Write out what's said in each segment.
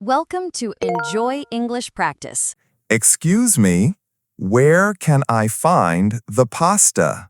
Welcome to Enjoy English Practice. Excuse me, where can I find the pasta?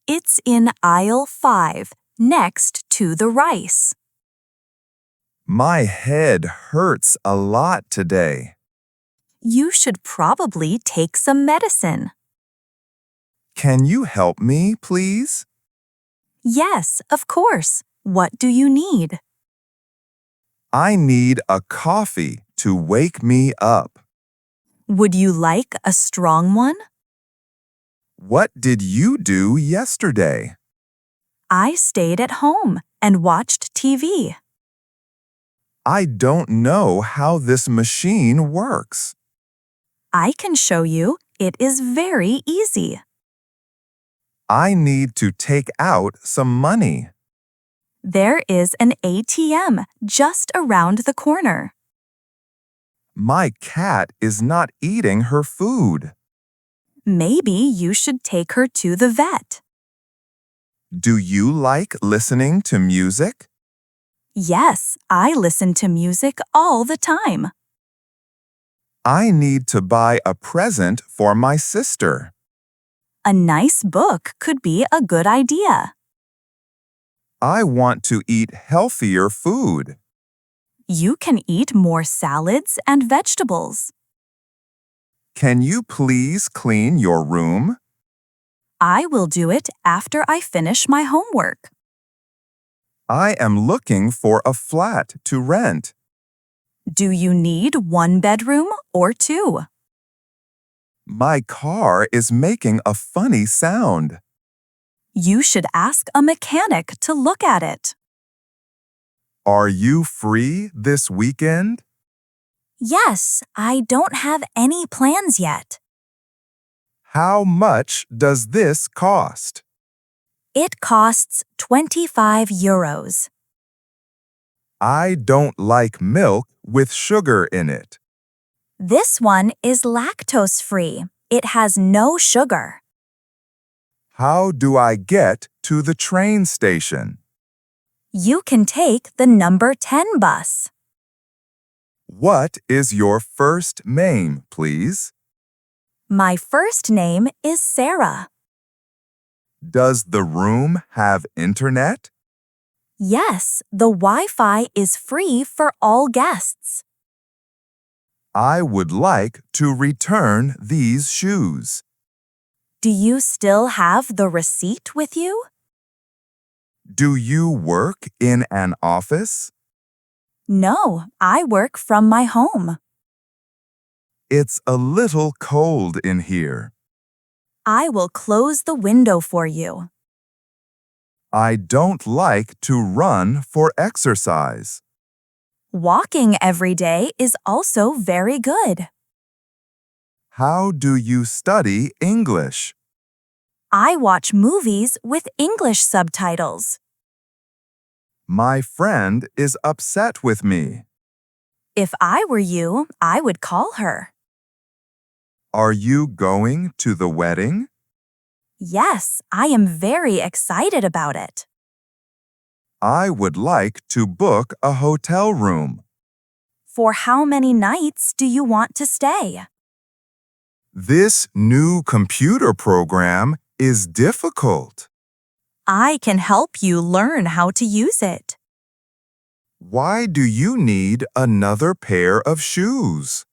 It's in aisle 5, next to the rice. My head hurts a lot today. You should probably take some medicine. Can you help me, please? Yes, of course. What do you need? I need a coffee to wake me up. Would you like a strong one? What did you do yesterday? I stayed at home and watched TV. I don't know how this machine works. I can show you. It is very easy. I need to take out some money. There is an ATM just around the corner. My cat is not eating her food. Maybe you should take her to the vet. Do you like listening to music? Yes, I listen to music all the time. I need to buy a present for my sister. A nice book could be a good idea. I want to eat healthier food. You can eat more salads and vegetables. Can you please clean your room? I will do it after I finish my homework. I am looking for a flat to rent. Do you need 1 bedroom or 2? My car is making a funny sound. You should ask a mechanic to look at it. Are you free this weekend? Yes, I don't have any plans yet. How much does this cost? It costs 25 euros. I don't like milk with sugar in it. This one is lactose-free. It has no sugar. How do I get to the train station? You can take the number 10 bus. What is your first name, please? My first name is Sarah. Does the room have internet? Yes, the Wi-Fi is free for all guests. I would like to return these shoes. Do you still have the receipt with you? Do you work in an office? No, I work from my home. It's a little cold in here. I will close the window for you. I don't like to run for exercise. Walking every day is also very good. How do you study English? I watch movies with English subtitles. My friend is upset with me. If I were you, I would call her. Are you going to the wedding? Yes, I am very excited about it. I would like to book a hotel room. For how many nights do you want to stay? This new computer program is difficult. I can help you learn how to use it. Why do you need another pair of shoes?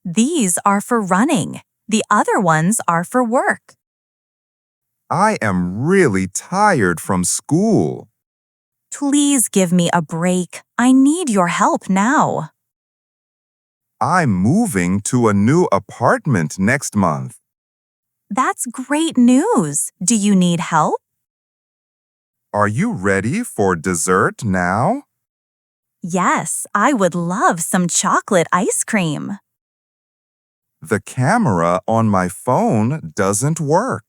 These are for running. The other ones are for work. I am really tired from school. Please give me a break. I need your help now. I'm moving to a new apartment next month. That's great news. Do you need help? Are you ready for dessert now? Yes, I would love some chocolate ice cream. The camera on my phone doesn't work.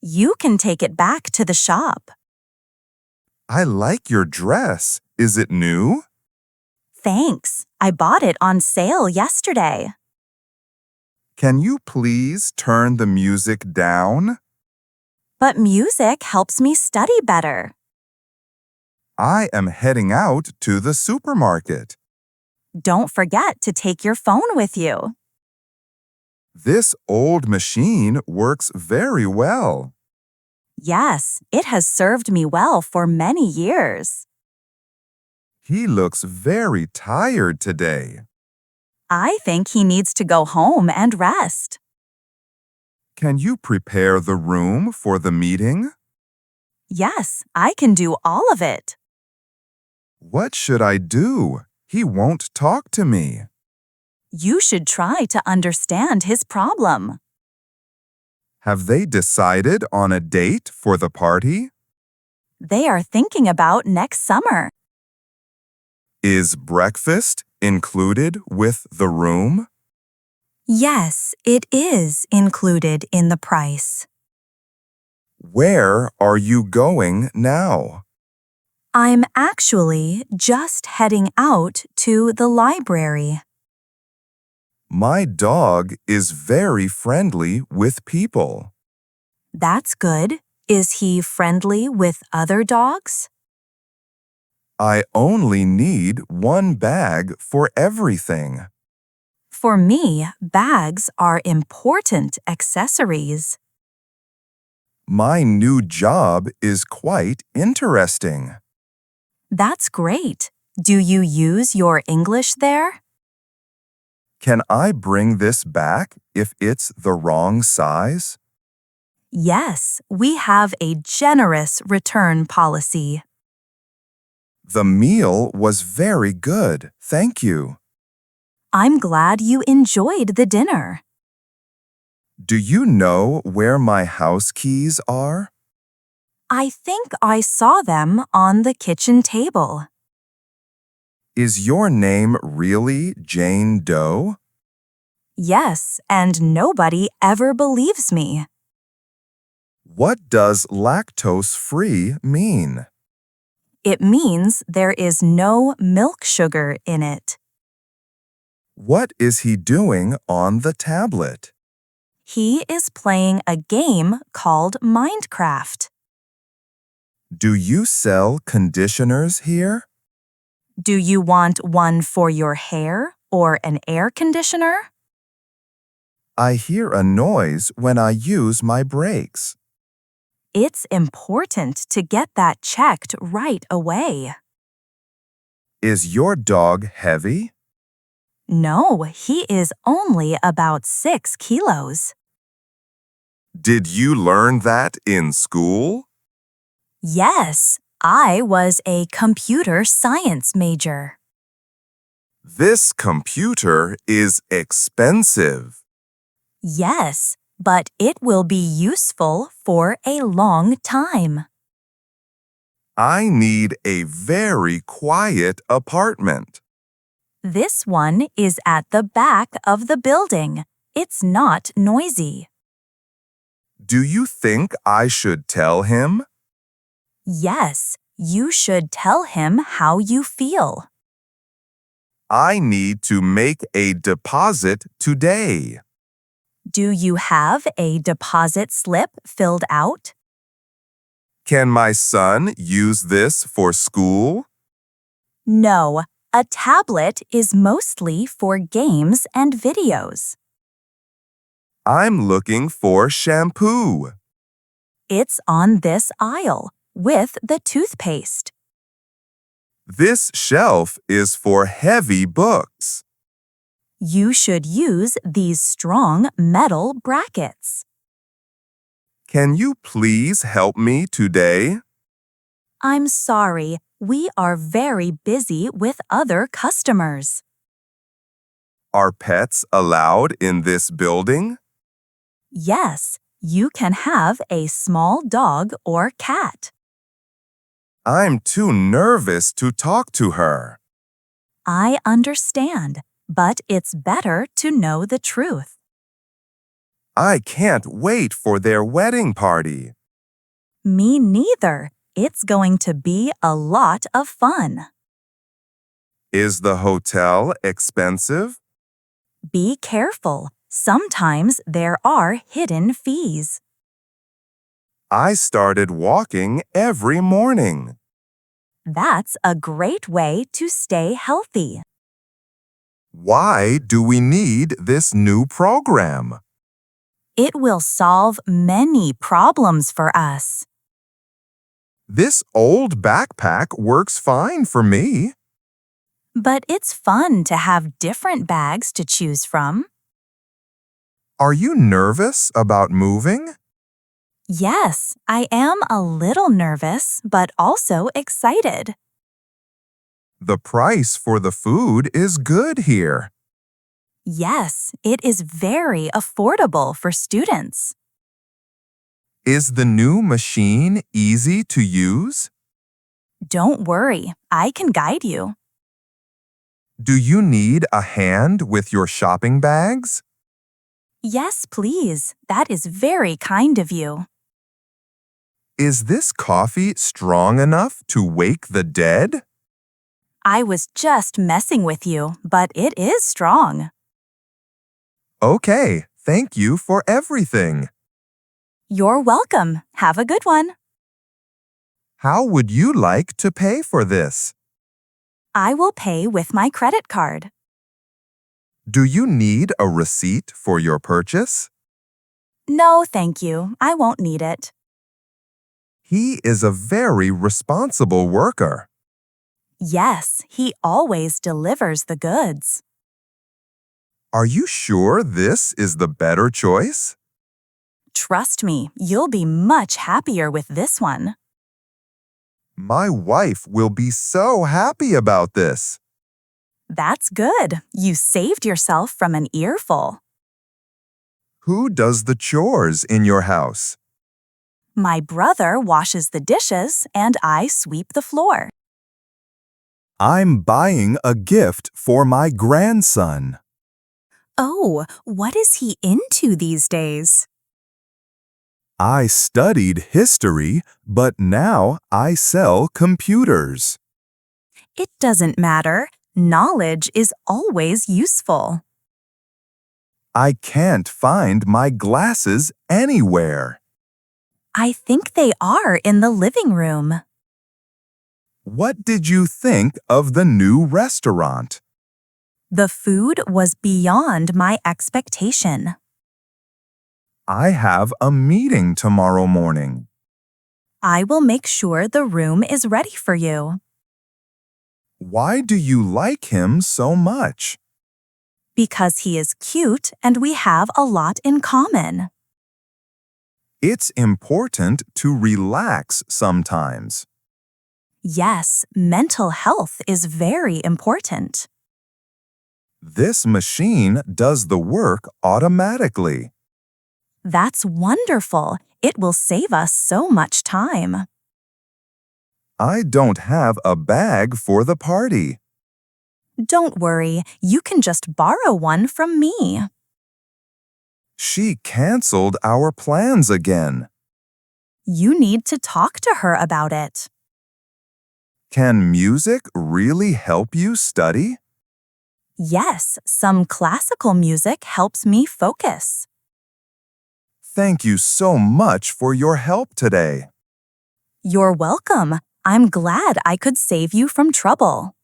You can take it back to the shop. I like your dress. Is it new? Thanks. I bought it on sale yesterday. Can you please turn the music down? But music helps me study better. I am heading out to the supermarket. Don't forget to take your phone with you. This old machine works very well. Yes, it has served me well for many years. He looks very tired today. I think he needs to go home and rest. Can you prepare the room for the meeting? Yes, I can do all of it. What should I do? He won't talk to me. You should try to understand his problem. Have they decided on a date for the party? They are thinking about next summer. Is breakfast included with the room? Yes, it is included in the price. Where are you going now? I'm actually just heading out to the library. My dog is very friendly with people. That's good. Is he friendly with other dogs? I only need one bag for everything. For me, bags are important accessories. My new job is quite interesting. That's great. Do you use your English there? Can I bring this back if it's the wrong size? Yes, we have a generous return policy. The meal was very good, thank you. I'm glad you enjoyed the dinner. Do you know where my house keys are? I think I saw them on the kitchen table. Is your name really Jane Doe? Yes, and nobody ever believes me. What does lactose-free mean? It means there is no milk sugar in it. What is he doing on the tablet? He is playing a game called Minecraft. Do you sell conditioners here? Do you want one for your hair or an air conditioner? I hear a noise when I use my brakes. It's important to get that checked right away. Is your dog heavy? No, he is only about 6 kilos. Did you learn that in school? Yes, I was a computer science major. This computer is expensive. Yes, but it will be useful for a long time. I need a very quiet apartment. This one is at the back of the building. It's not noisy. Do you think I should tell him? Yes, you should tell him how you feel. I need to make a deposit today. Do you have a deposit slip filled out? Can my son use this for school? No, a tablet is mostly for games and videos. I'm looking for shampoo. It's on this aisle with the toothpaste. This shelf is for heavy books. You should use these strong metal brackets. Can you please help me today? I'm sorry, we are very busy with other customers. Are pets allowed in this building? Yes, you can have a small dog or cat. I'm too nervous to talk to her. I understand, but it's better to know the truth. I can't wait for their wedding party. Me neither. It's going to be a lot of fun. Is the hotel expensive? Be careful. Sometimes there are hidden fees. I started walking every morning. That's a great way to stay healthy. Why do we need this new program? It will solve many problems for us. This old backpack works fine for me. But it's fun to have different bags to choose from. Are you nervous about moving? Yes, I am a little nervous, but also excited. The price for the food is good here. Yes, it is very affordable for students. Is the new machine easy to use? Don't worry, I can guide you. Do you need a hand with your shopping bags? Yes, please. That is very kind of you. Is this coffee strong enough to wake the dead? I was just messing with you, but it is strong. Okay, thank you for everything. You're welcome. Have a good one. How would you like to pay for this? I will pay with my credit card. Do you need a receipt for your purchase? No, thank you. I won't need it. He is a very responsible worker. Yes, he always delivers the goods. Are you sure this is the better choice? Trust me, you'll be much happier with this one. My wife will be so happy about this. That's good. You saved yourself from an earful. Who does the chores in your house? My brother washes the dishes and I sweep the floor. I'm buying a gift for my grandson. Oh, what is he into these days? I studied history, but now I sell computers. It doesn't matter. Knowledge is always useful. I can't find my glasses anywhere. I think they are in the living room. What did you think of the new restaurant? The food was beyond my expectation. I have a meeting tomorrow morning. I will make sure the room is ready for you. Why do you like him so much? Because he is cute and we have a lot in common. It's important to relax sometimes. Yes, mental health is very important. This machine does the work automatically. That's wonderful. It will save us so much time. I don't have a bag for the party. Don't worry, you can just borrow one from me. She canceled our plans again. You need to talk to her about it. Can music really help you study? Yes, some classical music helps me focus. Thank you so much for your help today. You're welcome. I'm glad I could save you from trouble.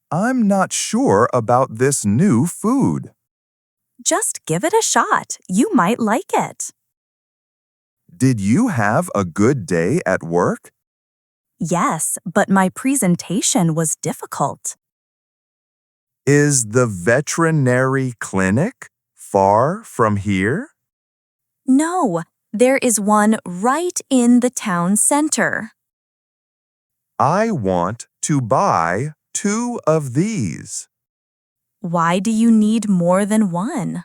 I'm not sure about this new food. Just give it a shot. You might like it. Did you have a good day at work? Yes, but my presentation was difficult. Is the veterinary clinic far from here? No, there is one right in the town center. I want to buy 2 of these. Why do you need more than one?